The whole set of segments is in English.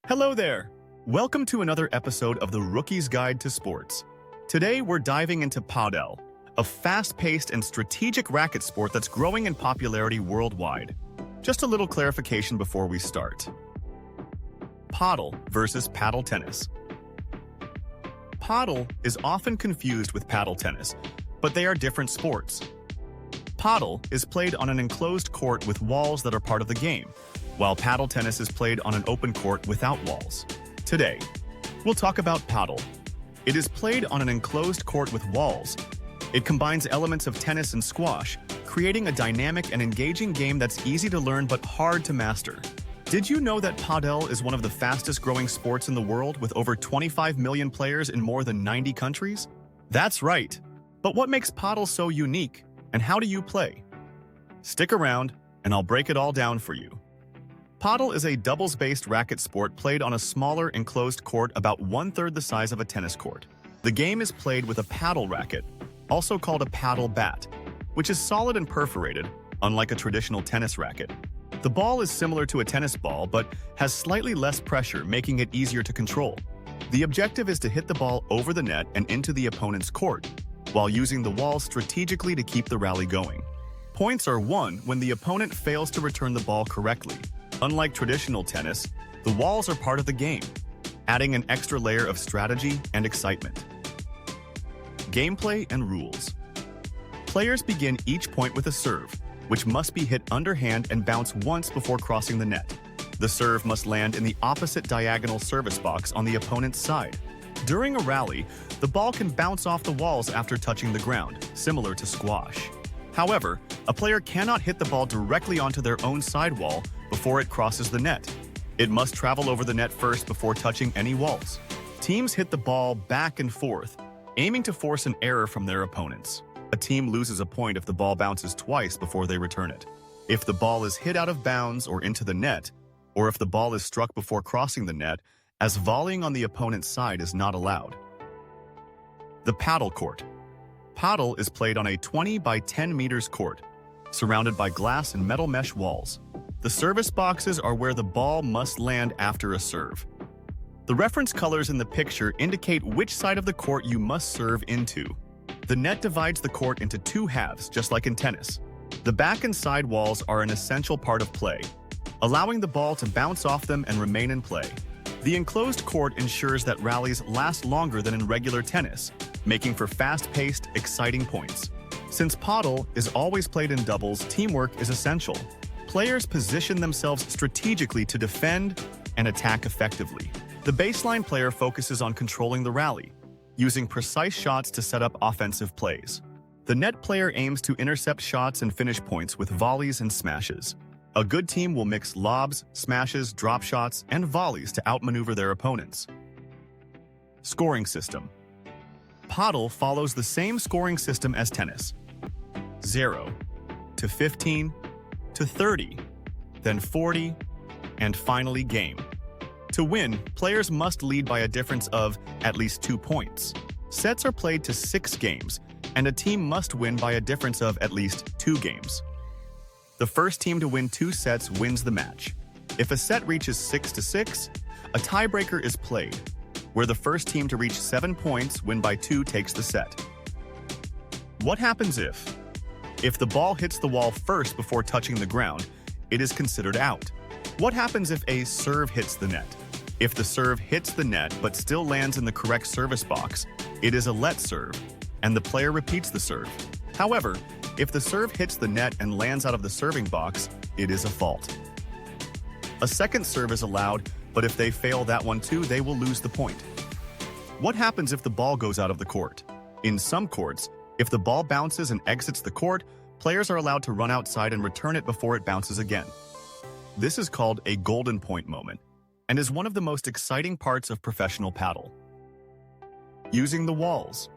Hello there! Welcome to another episode of the Rookie's Guide to Sports. Today we're diving into Padel, a fast-paced and strategic racket sport that's growing in popularity worldwide. Just a little clarification before we start. Padel versus paddle tennis. Padel is often confused with paddle tennis, but they are different sports. Padel is played on an enclosed court with walls that are part of the game, while paddle tennis is played on an open court without walls. Today, we'll talk about Padel. It is played on an enclosed court with walls. It combines elements of tennis and squash, creating a dynamic and engaging game that's easy to learn but hard to master. Did you know that Padel is one of the fastest-growing sports in the world with over 25 million players in more than 90 countries? That's right. But what makes Padel so unique, and how do you play? Stick around, and I'll break it all down for you. Padel is a doubles-based racket sport played on a smaller, enclosed court about one-third the size of a tennis court. The game is played with a paddle racket, also called a paddle bat, which is solid and perforated, unlike a traditional tennis racket. The ball is similar to a tennis ball, but has slightly less pressure, making it easier to control. The objective is to hit the ball over the net and into the opponent's court, while using the walls strategically to keep the rally going. Points are won when the opponent fails to return the ball correctly. Unlike traditional tennis, the walls are part of the game, adding an extra layer of strategy and excitement. Gameplay and rules. Players begin each point with a serve, which must be hit underhand and bounce once before crossing the net. The serve must land in the opposite diagonal service box on the opponent's side. During a rally, the ball can bounce off the walls after touching the ground, similar to squash. However, a player cannot hit the ball directly onto their own side wall before it crosses the net. It must travel over the net first before touching any walls. Teams hit the ball back and forth, aiming to force an error from their opponents. A team loses a point if the ball bounces twice before they return it. If the ball is hit out of bounds or into the net, or if the ball is struck before crossing the net, as volleying on the opponent's side is not allowed. The paddle court. Padel is played on a 20 by 10 meters court, surrounded by glass and metal mesh walls. The service boxes are where the ball must land after a serve. The reference colors in the picture indicate which side of the court you must serve into. The net divides the court into two halves, just like in tennis. The back and side walls are an essential part of play, allowing the ball to bounce off them and remain in play. The enclosed court ensures that rallies last longer than in regular tennis, making for fast-paced, exciting points. Since Padel is always played in doubles, teamwork is essential. Players position themselves strategically to defend and attack effectively. The baseline player focuses on controlling the rally, using precise shots to set up offensive plays. The net player aims to intercept shots and finish points with volleys and smashes. A good team will mix lobs, smashes, drop shots, and volleys to outmaneuver their opponents. Scoring system. Padel follows the same scoring system as tennis. 0 to 15 to 30, then 40, and finally game. To win, players must lead by a difference of at least 2 points. Sets are played to 6 games, and a team must win by a difference of at least 2 games. The first team to win 2 sets wins the match. If a set reaches 6-6, a tiebreaker is played, where the first team to reach 7 points win by 2 takes the set. What happens if? If the ball hits the wall first before touching the ground, it is considered out. What happens if a serve hits the net? If the serve hits the net but still lands in the correct service box, it is a let serve, and the player repeats the serve. However, if the serve hits the net and lands out of the serving box, it is a fault. A second serve is allowed, but if they fail that one too, they will lose the point. What happens if the ball goes out of the court? In some courts, if the ball bounces and exits the court, players are allowed to run outside and return it before it bounces again. This is called a golden point moment, and is one of the most exciting parts of professional paddle. Using the walls.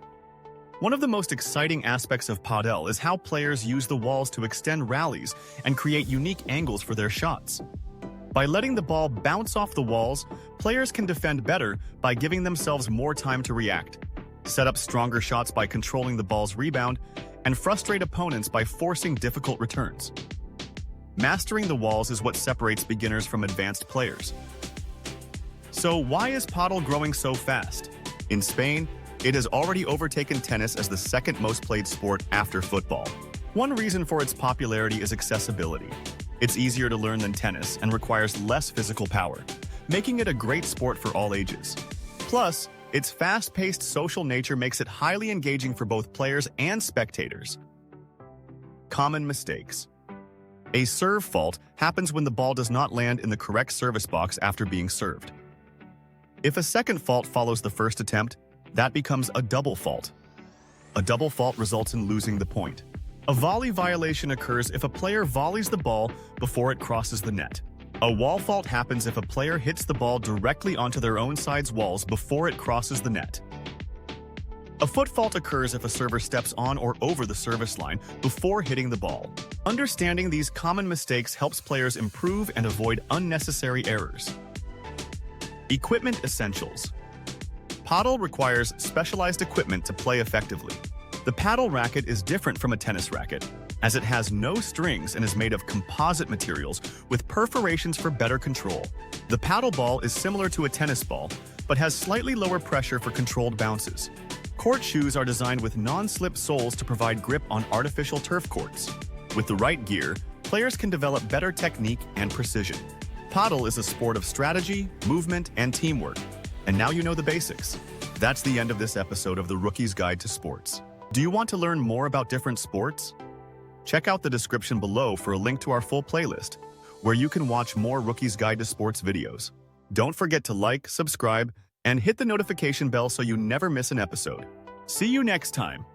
One of the most exciting aspects of Padel is how players use the walls to extend rallies and create unique angles for their shots. By letting the ball bounce off the walls, players can defend better by giving themselves more time to react, set up stronger shots by controlling the ball's rebound, and frustrate opponents by forcing difficult returns. Mastering the walls is what separates beginners from advanced players. So why is Padel growing so fast? In Spain, it has already overtaken tennis as the second most played sport after football. One reason for its popularity is accessibility. It's easier to learn than tennis and requires less physical power, making it a great sport for all ages. Plus, its fast-paced social nature makes it highly engaging for both players and spectators. Common mistakes. A serve fault happens when the ball does not land in the correct service box after being served. If a second fault follows the first attempt, that becomes a double fault. A double fault results in losing the point. A volley violation occurs if a player volleys the ball before it crosses the net. A wall fault happens if a player hits the ball directly onto their own side's walls before it crosses the net. A foot fault occurs if a server steps on or over the service line before hitting the ball. Understanding these common mistakes helps players improve and avoid unnecessary errors. Equipment essentials. Padel requires specialized equipment to play effectively. The paddle racket is different from a tennis racket, as it has no strings and is made of composite materials with perforations for better control. The paddle ball is similar to a tennis ball, but has slightly lower pressure for controlled bounces. Court shoes are designed with non-slip soles to provide grip on artificial turf courts. With the right gear, players can develop better technique and precision. Padel is a sport of strategy, movement, and teamwork. And now you know the basics. That's the end of this episode of the Rookie's Guide to Sports. Do you want to learn more about different sports? Check out the description below for a link to our full playlist, where you can watch more Rookie's Guide to Sports videos. Don't forget to like, subscribe, and hit the notification bell so you never miss an episode. See you next time.